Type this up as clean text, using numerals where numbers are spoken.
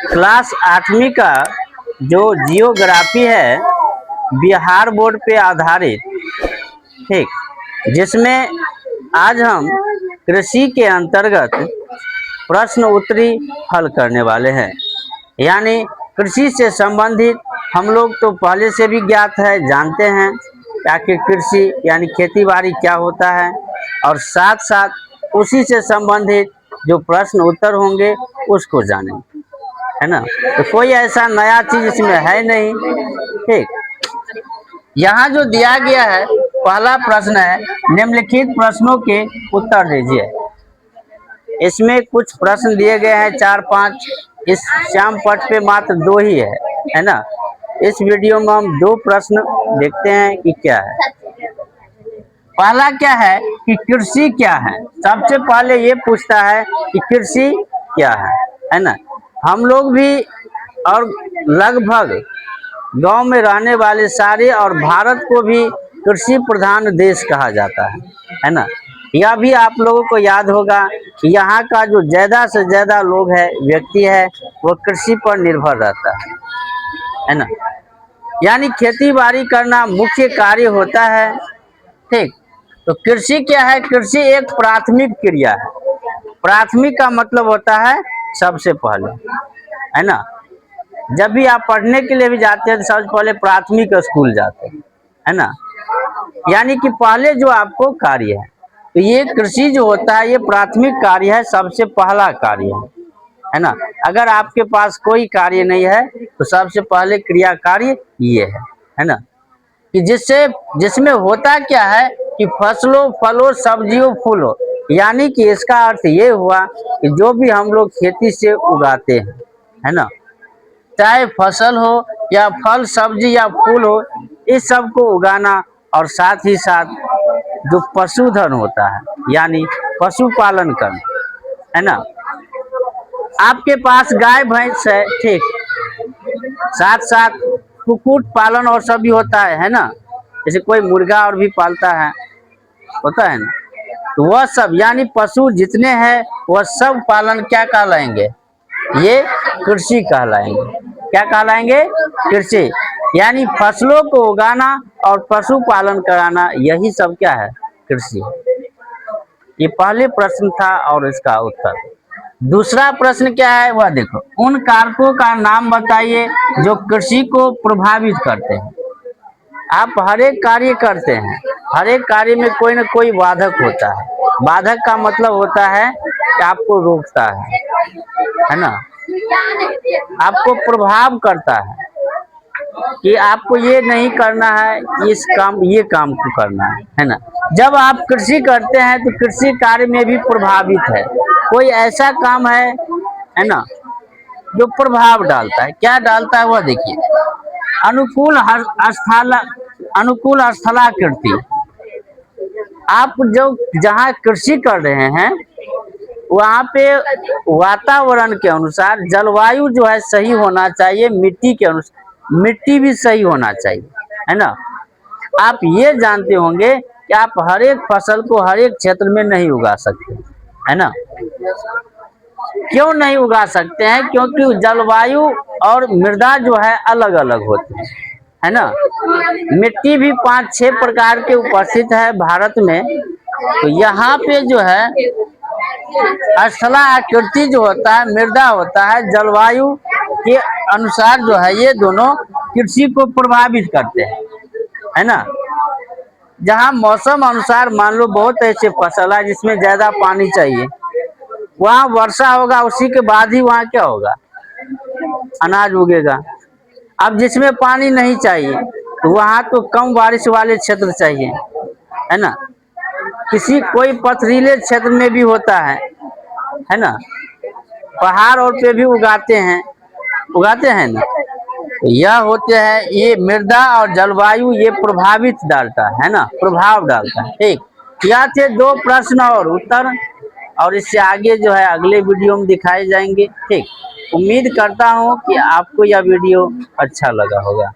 Class 8वीं का जो जियोग्राफी है बिहार बोर्ड पे आधारित, ठीक, जिसमें आज हम कृषि के अंतर्गत प्रश्न उत्तरी हल करने वाले हैं। यानी कृषि से संबंधित हम लोग तो पहले से भी ज्ञात है, जानते हैं कि कृषि यानी खेती बाड़ी क्या होता है, और साथ साथ उसी से संबंधित जो प्रश्न उत्तर होंगे उसको जानेंगे, है ना। तो कोई ऐसा नया चीज इसमें है नहीं, ठीक। यहाँ जो दिया गया है पहला प्रश्न है, निम्नलिखित प्रश्नों के उत्तर दीजिए। इसमें कुछ प्रश्न दिए गए हैं 4-5, इस श्याम पट पे मात्र 2 ही है ना। इस वीडियो में हम 2 प्रश्न देखते हैं कि क्या है। पहला क्या है कि कृषि क्या है। सबसे पहले ये पूछता है कि कृषि क्या है ना। हम लोग भी और लगभग गांव में रहने वाले सारे और भारत को भी कृषि प्रधान देश कहा जाता है ना। यह भी आप लोगों को याद होगा कि यहाँ का जो ज़्यादा से ज़्यादा लोग है, व्यक्ति है, वो कृषि पर निर्भर रहता है ना। यानी खेती बाड़ी करना मुख्य कार्य होता है, ठीक। तो कृषि क्या है? कृषि एक प्राथमिक क्रिया है। प्राथमिक का मतलब होता है सबसे पहले, है ना। जब भी आप पढ़ने के लिए भी जाते हैं तो सबसे पहले प्राथमिक स्कूल जाते हैं, है ना। यानी कि पहले जो आपको कार्य है, तो ये कृषि जो होता है ये प्राथमिक कार्य है, सबसे पहला कार्य है ना। अगर आपके पास कोई कार्य नहीं है तो सबसे पहले क्रिया कार्य ये है ना, कि जिसमें होता क्या है कि फसलों, फलों, सब्जियों, फूलों, यानी कि इसका अर्थ ये हुआ कि जो भी हम लोग खेती से उगाते हैं, है ना, चाहे फसल हो या फल, सब्जी या फूल हो, इस सब को उगाना, और साथ ही साथ जो पशुधन होता है यानी पशुपालन करना, है ना। आपके पास गाय भैंस है, ठीक, साथ साथ कुक्कुट पालन और सब भी होता है ना। जैसे कोई मुर्गा और भी पालता है, होता है ना। तो वह सब यानी पशु जितने हैं वह सब पालन क्या कहलाएंगे? ये कृषि कहलाएंगे। क्या कहलाएंगे? कृषि। यानी फसलों को उगाना और पशुपालन कराना, यही सब क्या है? कृषि। ये पहले प्रश्न था और इसका उत्तर। दूसरा प्रश्न क्या है वह देखो, उन कारकों का नाम बताइए जो कृषि को प्रभावित करते हैं। आप हर एक कार्य करते हैं, हर एक कार्य में कोई ना कोई बाधक होता है। बाधक का मतलब होता है कि आपको रोकता है ना, आपको प्रभाव करता है कि आपको ये नहीं करना है, ये काम को करना है ना। जब आप कृषि करते हैं तो कृषि कार्य में भी प्रभावित है, कोई ऐसा काम है ना, जो प्रभाव डालता है। क्या डालता है वह देखिए, अनुकूल स्थलाकृति। आप जो जहाँ कृषि कर रहे हैं वहाँ पे वातावरण के अनुसार जलवायु जो है सही होना चाहिए, मिट्टी के अनुसार मिट्टी भी सही होना चाहिए, है ना। आप ये जानते होंगे कि आप हर एक फसल को हर एक क्षेत्र में नहीं उगा सकते, है ना। क्यों नहीं उगा सकते हैं? क्योंकि जलवायु और मृदा जो है अलग अलग होती है ना। मिट्टी भी 5-6 प्रकार के उपस्थित है भारत में। तो यहाँ पे जो है स्थला आकृति जो होता है, मृदा होता है, जलवायु के अनुसार जो है ये दोनों कृषि को प्रभावित करते हैं, है ना। जहाँ मौसम अनुसार मान लो बहुत ऐसे फसल है जिसमें ज्यादा पानी चाहिए, वहाँ वर्षा होगा, उसी के बाद ही वहाँ क्या होगा? अनाज उगेगा। अब जिसमें पानी नहीं चाहिए तो वहाँ तो कम बारिश वाले क्षेत्र चाहिए, है ना। कोई पथरीले क्षेत्र में भी होता है ना, पहाड़ और पे भी उगाते हैं ना। तो यह होते हैं, ये मृदा और जलवायु ये प्रभावित डालता है ना, प्रभाव डालता है, ठीक। यह थे 2 प्रश्न और उत्तर, और इससे आगे जो है अगले वीडियो में दिखाए जाएंगे, ठीक। उम्मीद करता हूँ कि आपको यह वीडियो अच्छा लगा होगा।